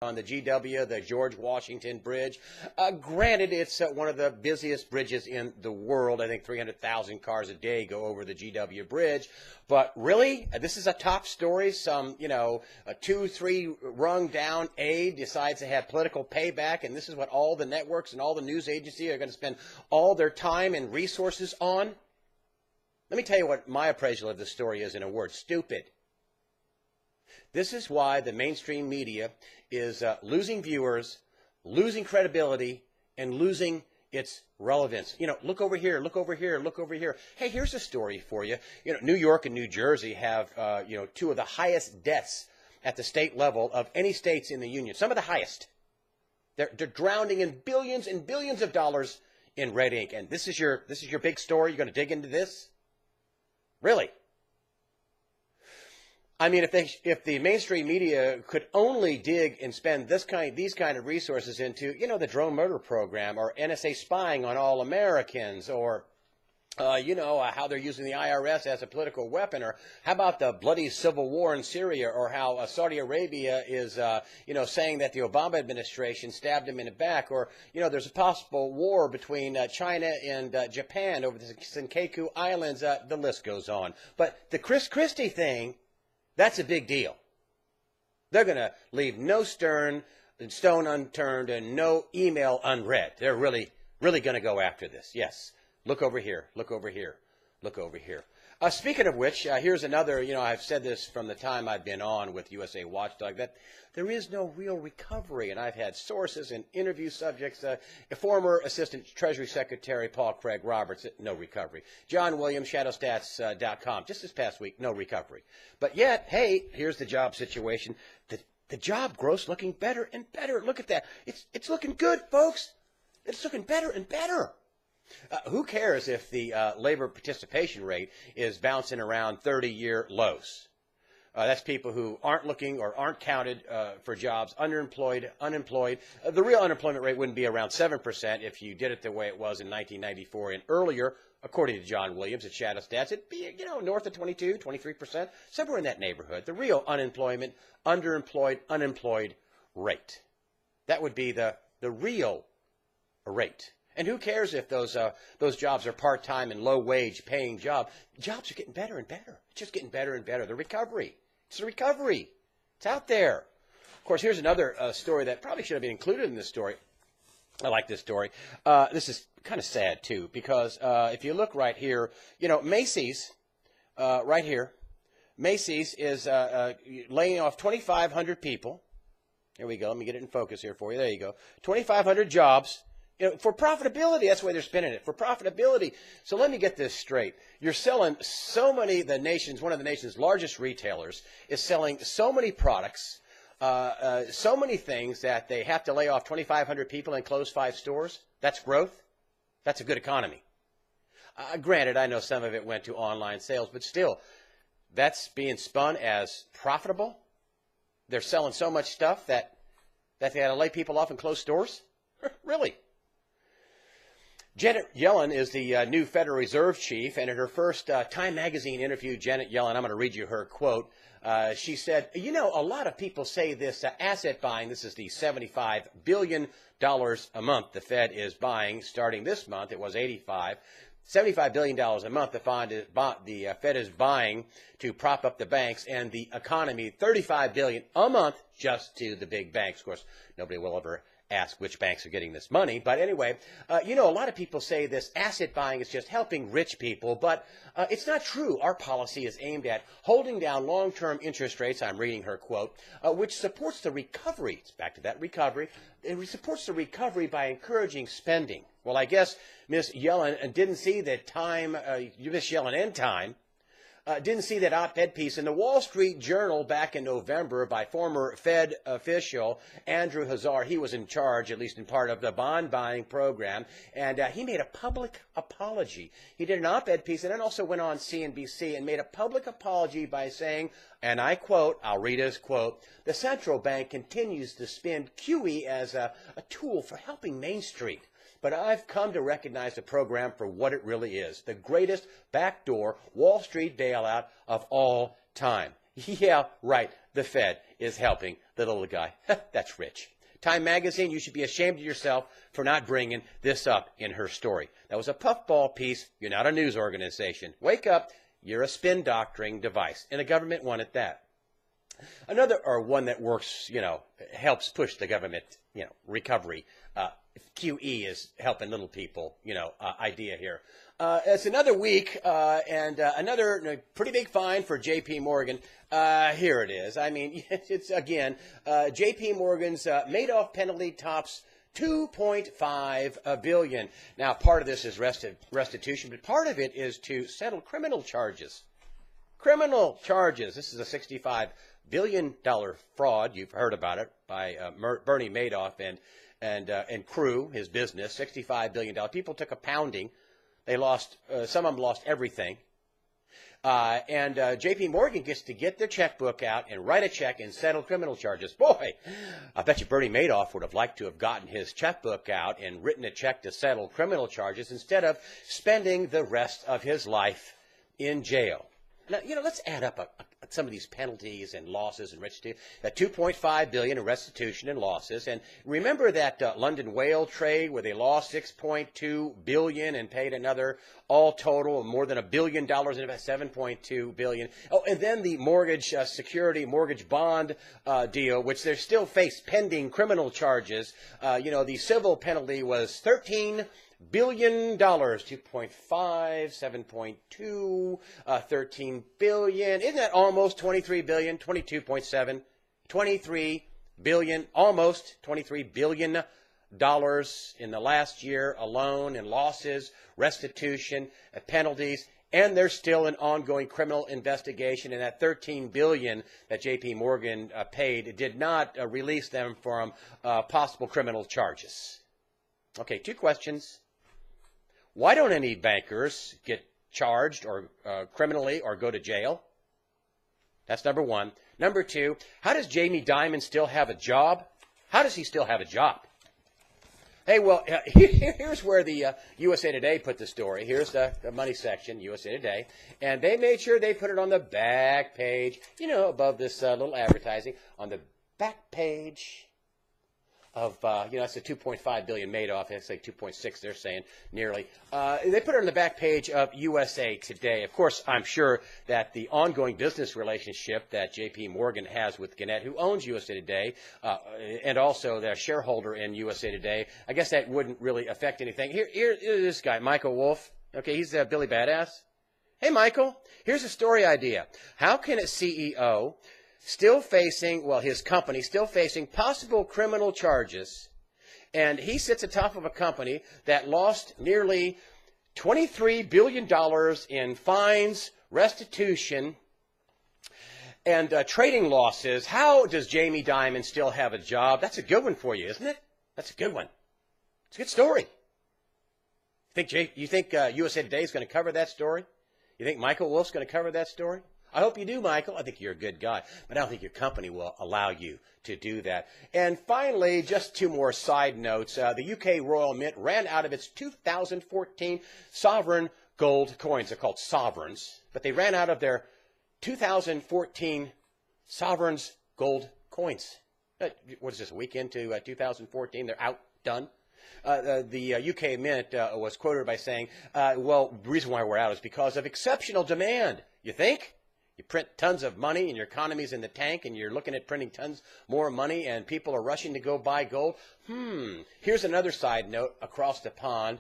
on the GW, the George Washington Bridge. Granted, it's one of the busiest bridges in the world. I think 300,000 cars a day go over the GW Bridge. But really, this is a top story. Some, a 2-3 rung down aide decides to have political payback, and this is what all the networks and all the news agencies are going to spend all their time and resources on. Let me tell you what my appraisal of this story is in a word: stupid. This is why the mainstream media is losing viewers, losing credibility, and losing its relevance. Look over here, look over here, look over here. Hey, here's a story for you. New York and New Jersey have, two of the highest deaths at the state level of any states in the union. Some of the highest. They're drowning in billions and billions of dollars in red ink. And this is your big story. You're going to dig into this? Really? I mean, if the mainstream media could only dig and spend these kind of resources into, the drone murder program, or NSA spying on all Americans, or, how they're using the IRS as a political weapon, or how about the bloody civil war in Syria, or how Saudi Arabia is, saying that the Obama administration stabbed him in the back, or, there's a possible war between China and Japan over the Senkaku Islands. The list goes on. But the Chris Christie thing, that's a big deal. They're going to leave no stone unturned and no email unread. They're really going to go after this. Yes. Look over here. Look over here. Look over here. Speaking of which, here's another, I've said this from the time I've been on with USA Watchdog, that there is no real recovery. And I've had sources and interview subjects, former Assistant Treasury Secretary Paul Craig Roberts, no recovery. John Williams, shadowstats.com, just this past week, no recovery. But yet, hey, here's the job situation. The job growth's looking better and better. Look at that. It's looking good, folks. It's looking better and better. Who cares if the labor participation rate is bouncing around 30-year lows? That's people who aren't looking or aren't counted for jobs, underemployed, unemployed. The real unemployment rate wouldn't be around 7% if you did it the way it was in 1994 and earlier, according to John Williams at Shadow Stats. It'd be, north of 22, 23%, somewhere in that neighborhood. The real unemployment, underemployed, unemployed rate. That would be the real rate. And who cares if those jobs are part-time and low-wage paying jobs? Jobs are getting better and better. It's just getting better and better. The recovery. It's the recovery. It's out there. Of course, here's another story that probably should have been included in this story. I like this story. This is kind of sad, too, because if you look right here, Macy's, right here, Macy's is laying off 2,500 people. Here we go. Let me get it in focus here for you. There you go. 2,500 jobs. For profitability, that's why they're spending it, for profitability. So let me get this straight. You're selling one of the nation's largest retailers is selling so many products, so many things that they have to lay off 2,500 people and close 5 stores. That's growth. That's a good economy. Granted, I know some of it went to online sales, but still, that's being spun as profitable. They're selling so much stuff that they got to lay people off and close stores? Really? Janet Yellen is the new Federal Reserve chief, and in her first Time magazine interview, Janet Yellen, I'm going to read you her quote. She said, a lot of people say this asset buying, this is the $75 billion a month the Fed is buying starting this month. It was $75 billion a month the Fed is buying to prop up the banks and the economy, $35 billion a month just to the big banks. Of course, nobody will ever ask which banks are getting this money. But anyway, a lot of people say this asset buying is just helping rich people, but it's not true. Our policy is aimed at holding down long-term interest rates, I'm reading her quote, which supports the recovery. It's back to that recovery. It supports the recovery by encouraging spending. Well, I guess Ms. Yellen didn't see that Ms. Yellen and Time, didn't see that op-ed piece in the Wall Street Journal back in November by former Fed official Andrew Hazar. He was in charge, at least in part, of the bond buying program, and he made a public apology. He did an op-ed piece and then also went on CNBC and made a public apology by saying, and I quote, I'll read his quote, "The central bank continues to spend QE as a tool for helping Main Street. But I've come to recognize the program for what it really is, the greatest backdoor Wall Street bailout of all time." Yeah, right, the Fed. is helping the little guy. That's rich. Time magazine, you should be ashamed of yourself for not bringing this up in her story. That was a puffball piece. You're not a news organization. Wake up. You're a spin doctoring device. And the government wanted that. Another, or one that works, helps push the government, recovery. QE is helping little people, idea here. It's another week, and another pretty big fine for JPMorgan. Here it is. I mean, it's again, JPMorgan's Madoff penalty tops $2.5 billion. Now, part of this is restitution, but part of it is to settle criminal charges. Criminal charges. This is a $65 billion fraud. You've heard about it by Bernie Madoff and crew, his business. $65 billion. People took a pounding. They lost. Some of them lost everything. And JPMorgan gets to get their checkbook out and write a check and settle criminal charges. Boy, I bet you Bernie Madoff would have liked to have gotten his checkbook out and written a check to settle criminal charges instead of spending the rest of his life in jail. Now, let's add up some of these penalties and losses and restitution. $2.5 billion in restitution and losses. And remember that London whale trade where they lost $6.2 billion and paid another all total of more than $1 billion and about $7.2 billion. Oh, and then the mortgage mortgage bond deal, which they still face pending criminal charges. The civil penalty was $13 billion, 2.5, 7.2, 13 billion. Isn't that almost 23 billion? 22.7, 23 billion, almost 23 billion dollars in the last year alone in losses, restitution, penalties. And there's still an ongoing criminal investigation, and that $13 billion that JPMorgan paid did not release them from possible criminal charges. Okay, two questions. Why don't any bankers get charged or criminally or go to jail? That's number one. Number two, how does Jamie Dimon still have a job? How does he still have a job? Hey, well, here's where the USA Today put the story. Here's the money section, USA Today. And they made sure they put it on the back page, above this little advertising, on the back page of, that's the $2.5 billion Madoff. It's like 2.6, they're saying, nearly. They put it on the back page of USA Today. Of course, I'm sure that the ongoing business relationship that JPMorgan has with Gannett, who owns USA Today, and also their shareholder in USA Today, I guess that wouldn't really affect anything. Here's this guy, Michael Wolff. Okay, he's Billy Badass. Hey, Michael, here's a story idea. How can a CEO still facing, his company still facing possible criminal charges, and he sits atop of a company that lost nearly $23 billion in fines, restitution, and trading losses. How does Jamie Dimon still have a job? That's a good one for you, isn't it? That's a good one. It's a good story. You think USA Today is going to cover that story? You think Michael Wolff's going to cover that story? I hope you do, Michael. I think you're a good guy, but I don't think your company will allow you to do that. And finally, just two more side notes. The UK Royal Mint ran out of its 2014 sovereign gold coins. They're called sovereigns, but they ran out of their 2014 sovereigns gold coins. What is this, a week into 2014? They're outdone. The UK Mint was quoted by saying, the reason why we're out is because of exceptional demand. You think? You print tons of money and your economy's in the tank and you're looking at printing tons more money and people are rushing to go buy gold. Here's another side note across the pond.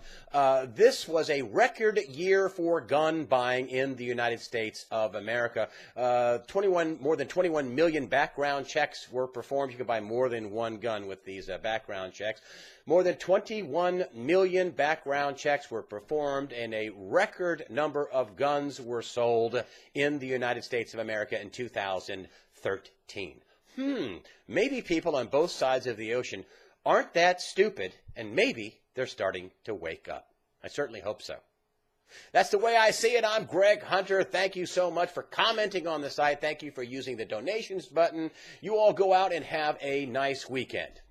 This was a record year for gun buying in the United States of America. More than 21 million background checks were performed. You can buy more than one gun with these background checks. More than 21 million background checks were performed, and a record number of guns were sold in the United States of America in 2013. Maybe people on both sides of the ocean aren't that stupid, and maybe they're starting to wake up. I certainly hope so. That's the way I see it. I'm Greg Hunter. Thank you so much for commenting on the site. Thank you for using the donations button. You all go out and have a nice weekend.